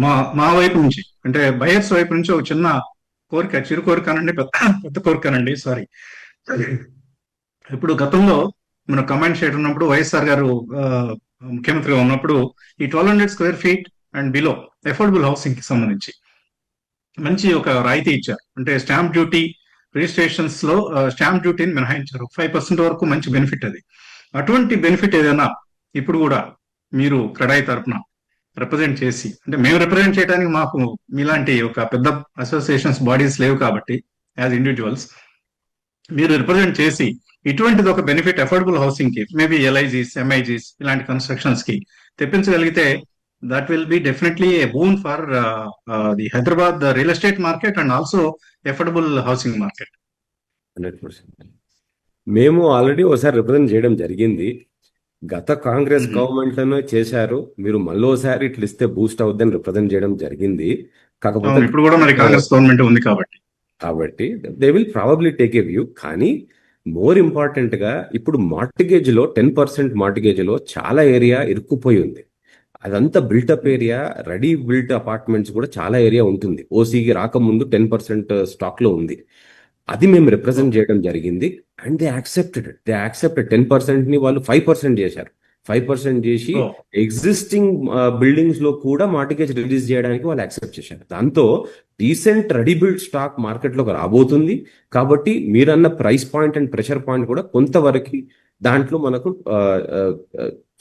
మా మా వైపు నుంచి అంటే బయర్స్ వైపు నుంచి ఒక చిన్న కోరిక, చిరు కోరికనండి, పెద్ద పెద్ద కోరికనండి, సారీ. ఇప్పుడు గతంలో మనం కమాండ్ షేడ్ ఉన్నప్పుడు వైఎస్ఆర్ గారు ఆ, ముఖ్యమంత్రిగా ఉన్నప్పుడు ఈ 1200 square feet and below affordable housing కి సంబంధించి మంచి ఒక రాయితీ ఇచ్చారు. అంటే స్టాంప్ డ్యూటీ రిజిస్ట్రేషన్స్ లో స్టాంప్ డ్యూటీని మినహాయించారు. 5% వరకు మంచి బెనిఫిట్ అది. అటువంటి బెనిఫిట్ ఏదైనా ఇప్పుడు కూడా మీరు క్రెడాయి తరపున రిప్రజెంట్ చేసి, అంటే మేము రిప్రజెంట్ చేయడానికి మాకు మీలాంటి ఒక పెద్ద అసోసియేషన్స్ బాడీస్ లేవు కాబట్టి యాజ్ ఇండివిజువల్స్ మీరు రిప్రజెంట్ చేసి ఇటువంటిది ఒక బెనిఫిట్ అఫోర్డబుల్ హౌసింగ్ కి, మేబీ ఎల్ఐజీస్, ఎంఐజీస్ ఇలాంటి కన్స్ట్రక్షన్స్ కి తెప్పించగలిగితే that will be definitely a boon for the Hyderabad real estate market and also affordable housing market. 100%. మేము ఆల్రెడీ ఒకసారి రిప్రజెంట్ చేయడం జరిగింది. గత కాంగ్రెస్ గవర్నమెంట్ లోనే చేశారు. మీరు మళ్ళీ ఒకసారి ఇట్లా ఇస్తే బూస్ట్ అవుద్దని రిప్రజెంట్ చేయడం జరిగింది. కాకపోతే ఇప్పుడు కూడా మరి కాంగ్రెస్ గవర్నమెంట్ ఉంది కాబట్టి they will probably take a view. కానీ మోర్ ఇంపార్టెంట్ గా ఇప్పుడు మార్టిగేజ్ లో 10% మార్టిగేజ్ లో చాలా ఏరియా ఇరుక్కుపోయి ఉంది. అదంతా built-up area, ready built apartments కూడా చాలా ఏరియా ఉంటుంది. ఓసీకి రాకముందు 10% స్టాక్ లో ఉంది. అది మేము రిప్రజెంట్ చేయడం జరిగింది. అండ్ దే యాక్సెప్టెడ్ 10% ని వాళ్ళు 5% చేశారు. 5% చేసి ఎగ్జిస్టింగ్ బిల్డింగ్స్ లో కూడా మార్టిగేజ్ రిలీజ్ చేయడానికి వాళ్ళు యాక్సెప్ట్ చేశారు. దాంతో decent ready build stock market లోకి రాబోతుంది. కాబట్టి మీరన్న price point and pressure point కూడా కొంతవరకు దాంట్లో మనకు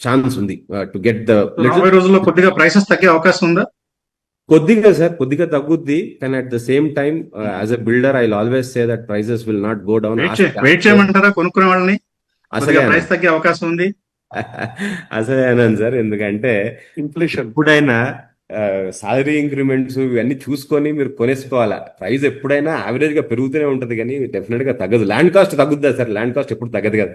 ఛాన్స్ ఉంది టు గెట్ ద. రోజుల్లో కొద్దిగా ప్రైసెస్ తగ్గే అవకాశం ఉందా? కొద్దిగా సార్, కొద్దిగా తగ్గుద్ది. కానీ at the same time as a builder I always say that prices will not go down. Wait చేయమంటారా కొనుక్కునే వాళ్ళని? అసలు ప్రైస్ తగ్గే అవకాశం ఉంది. అసలే అన్నాను సార్, ఎందుకంటే ఇన్ఫ్లేషన్ ఎప్పుడైనా సాలరీ ఇంక్రిమెంట్స్ ఇవన్నీ చూసుకొని మీరు కొనేసుకోవాలా. ప్రైస్ ఎప్పుడైనా యావరేజ్ గా పెరుగుతూనే ఉంటది కానీ డెఫినెట్ గా తగ్గదు. ల్యాండ్ కాస్ట్ తగ్గుద్దా సార్? ల్యాండ్ కాస్ట్ ఎప్పుడు తగ్గదు కదా.